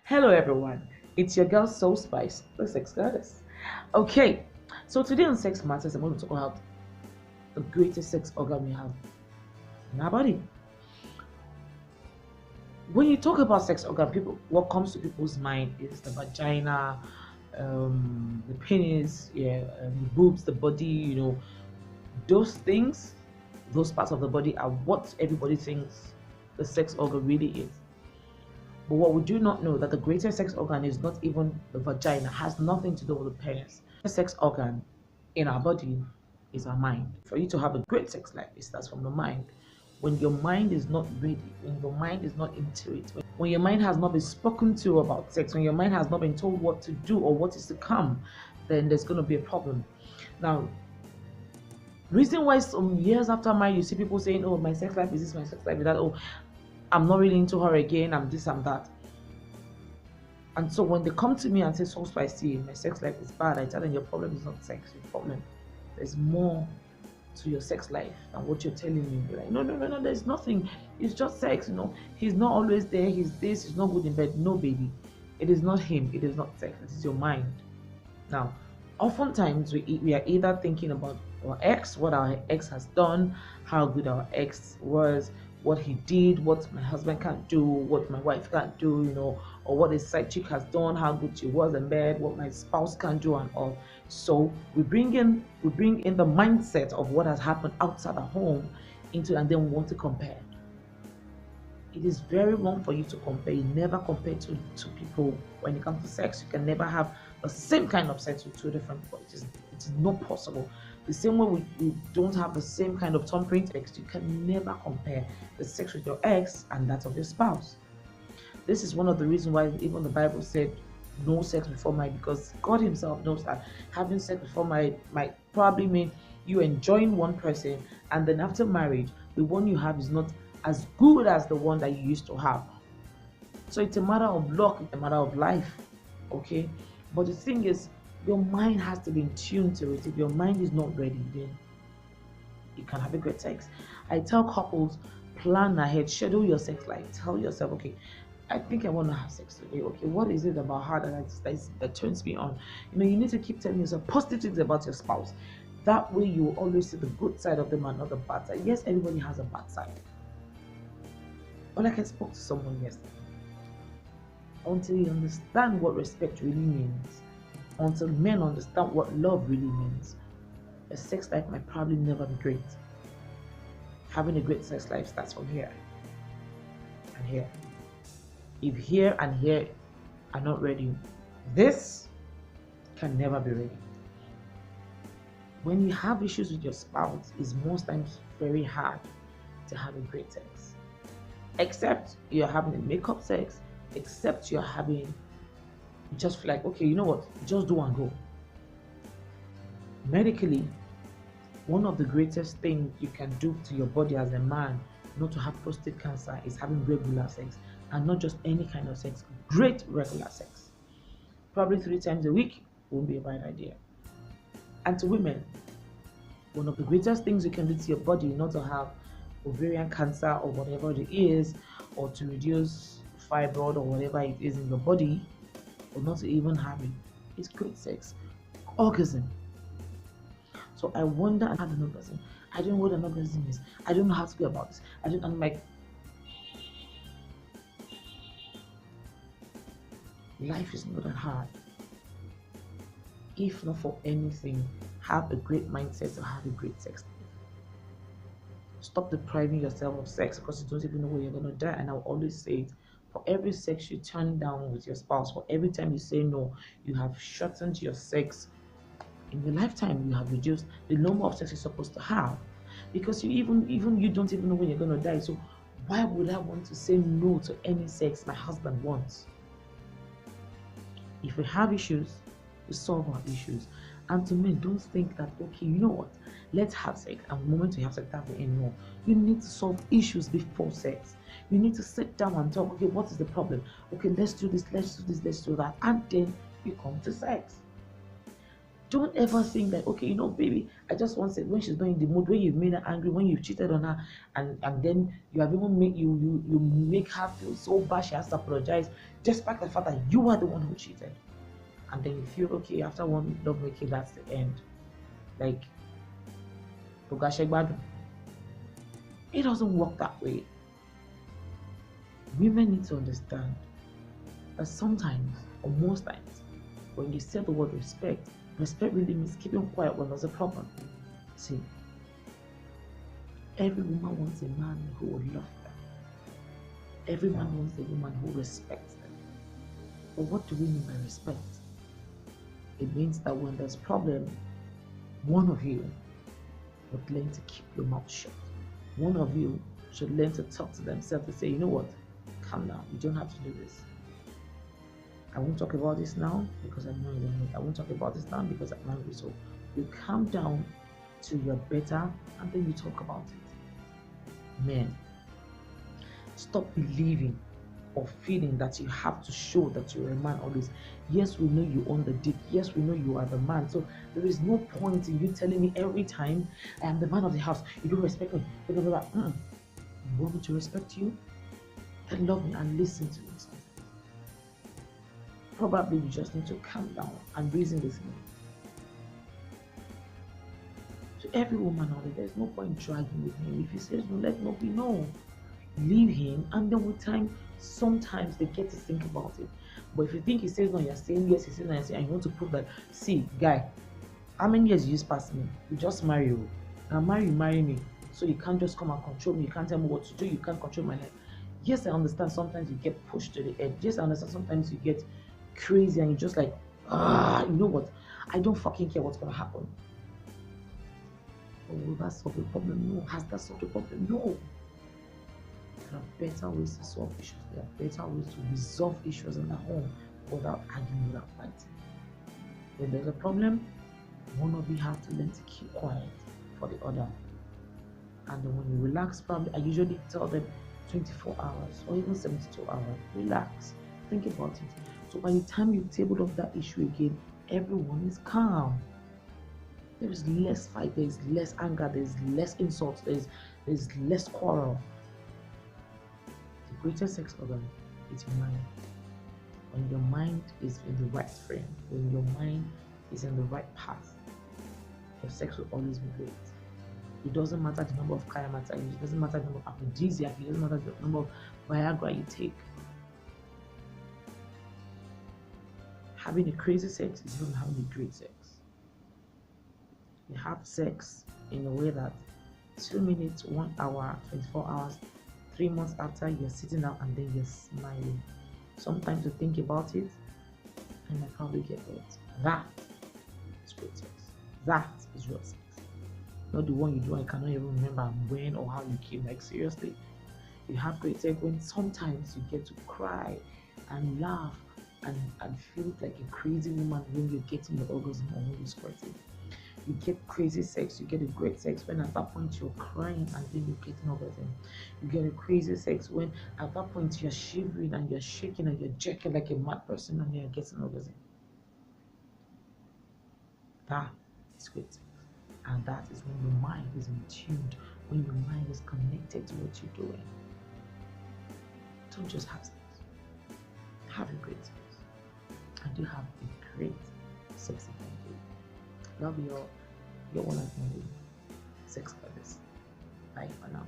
Hello, everyone. It's your girl Soul Spice, the sex goddess. Okay, so today on Sex Matters, I'm going to talk about the greatest sex organ we have in our body. When you talk about sex organ, people, what comes to people's mind is the vagina, the penis, the boobs, the body. Those things, those parts of the body are what everybody thinks the sex organ really is. But what we do not know that the greatest sex organ is not even the vagina, has nothing to do with the penis. The sex organ in our body is our mind. For you to have a great sex life, it starts from the mind. When your mind is not ready, when your mind is not into it, when your mind has not been spoken to about sex, when your mind has not been told what to do or what is to come, then there's going to be a problem. Now, reason why some years after marriage you see people saying, "Oh, my sex life is this, my sex life is that," "Oh, I'm not really into her again, I'm this, I'm that." And so when they come to me and say, "So spicy, my sex life is bad," I tell them your problem is not sex. Your problem, there's more to your sex life than what you're telling me. You're like, no, there's nothing. It's just sex, He's not always there. He's this. He's not good in bed. No, baby, it is not him. It is not sex. It is your mind. Now, oftentimes we are either thinking about our ex, what our ex has done, how good our ex was, what he did, what my husband can't do, what my wife can't do, or what his side chick has done, how good she was in bed, what my spouse can't do, and all. So we bring in the mindset of what has happened outside the home into, and then we want to compare. It is very wrong for you to compare. You never compare to people when it comes to sex. You can never have the same kind of sex with two different people. It is not possible. The same way we don't have the same kind of thumbprint sex, you can never compare the sex with your ex and that of your spouse. This is one of the reasons why even the Bible said no sex before marriage, because God himself knows that having sex before marriage might probably mean you enjoying one person, and then after marriage, the one you have is not as good as the one that you used to have. So it's a matter of luck, it's a matter of life, okay? But the thing is, your mind has to be in tune to it. If your mind is not ready, then you can have a great sex. I tell couples, plan ahead, schedule your sex life. Tell yourself, okay, I think I want to have sex today. Okay, what is it about her that turns me on? You need to keep telling yourself positive things about your spouse. That way, you will always see the good side of them and not the bad side. Yes, everybody has a bad side. But like I spoke to someone yesterday, until you understand what respect really means, until men understand what love really means, a sex life might probably never be great. Having a great sex life starts from here and here. If here and here are not ready, this can never be ready. When you have issues with your spouse, it's most times very hard to have a great sex. Except you're having a makeup sex, except you're having, you just feel like, okay, you know what, just do and go. Medically, one of the greatest things you can do to your body as a man not to have prostate cancer is having regular sex, and not just any kind of sex, great regular sex. Probably 3 times a week won't be a bad idea. And to women, one of the greatest things you can do to your body not to have ovarian cancer or whatever it is, or to reduce fibroid or whatever it is in your body, or not to even have it, is great sex. Orgasm. So I wonder, I had an orgasm. I don't know what an orgasm is. I don't know how to go about this. I'm like, life is not that hard. If not for anything, have a great mindset to have a great sex life. Stop depriving yourself of sex because you don't even know where you're going to die. And I'll always say it, for every sex you turn down with your spouse, for every time you say no, you have shortened your sex. In your lifetime, you have reduced the number of sex you're supposed to have, because you even you don't even know when you're going to die. So why would I want to say no to any sex my husband wants? If we have issues, we solve our issues. And to men, don't think that, okay, you know what, let's have sex, and the moment you have sex, that will end. No, you need to solve issues before sex. You need to sit down and talk, okay, what is the problem? Okay, let's do this, let's do this, let's do that, and then you come to sex. Don't ever think that, okay, baby, I just want it when she's not in the mood, when you've made her angry, when you've cheated on her, and then you have even make you make her feel so bad she has to apologize, despite the fact that you are the one who cheated. And then you feel okay after one love making, that's the end. Like, it doesn't work that way. Women need to understand that sometimes, or most times, when you say the word respect, respect really means keeping quiet when there's a problem. See, every woman wants a man who will love them. Every man wants a woman who respects them. But what do we mean by respect? It means that when there's a problem, one of you would learn to keep your mouth shut. One of you should learn to talk to themselves and say, you know what, calm down, you don't have to do this. I won't talk about this now because I'm not in the mood. I won't talk about this now because I'm angry. So you calm down to your better and then you talk about it. Men, stop believing or feeling that you have to show that you're a man always. Yes, we know you own the dick. Yes, we know you are the man. So there is no point in you telling me every time I am the man of the house. You don't respect me. Blah, blah, blah. You want me to respect you? Then love me and listen to me. Probably you just need to calm down and reason with me. So every woman out there, there's no point dragging with him. If he says no, let no be no. Leave him, and then with time, sometimes they get to think about it. But if you think he says no, you're saying yes, he says no, you're saying, and you want to prove that, see, guy, how many years you just past me? You just marry you. Now marry me. So you can't just come and control me. You can't tell me what to do. You can't control my life. Yes, I understand sometimes you get pushed to the edge. Yes, I understand sometimes you get crazy and you're just like, you know what? I don't fucking care what's gonna happen. But will that solve the problem? No. Has that solved the problem? No. There are better ways to solve issues. There are better ways to resolve issues in the home without arguing, without fighting. When there's a problem, one of you have to learn to keep quiet for the other. And then when you relax, probably I usually tell them 24 hours or even 72 hours. Relax. Think about it. So by the time you table up that issue again, everyone is calm. There is less fight, there is less anger, there is less insult, there is less quarrel. The greatest sex organ is your mind. When your mind is in the right frame, when your mind is in the right path, your sex will always be great. It doesn't matter the number of kayamata, it doesn't matter the number of aphrodisiac, it doesn't matter the number of Viagra you take. Having a crazy sex is even having a great sex. You have sex in a way that 2 minutes, 1 hour, 24 hours, 3 months after, you're sitting down and then you're smiling. Sometimes you think about it and I probably get it. That is great sex. That is real sex. Not the one you do and you cannot even remember when or how you came. Like, seriously, you have great sex when sometimes you get to cry and laugh and feel like a crazy woman when you're getting the orgasm or when you're squirting. You get crazy sex, you get a great sex when at that point you're crying and then you're getting orgasm. You get a crazy sex when at that point you're shivering and you're shaking and you're jerking like a mad person and you're getting orgasm. That is great sex. And that is when your mind is in tune, when your mind is connected to what you're doing. Don't just have sex. Have a great sex. And you have a great sexy family. Love you all. Your one and only sex goddess. Bye for now.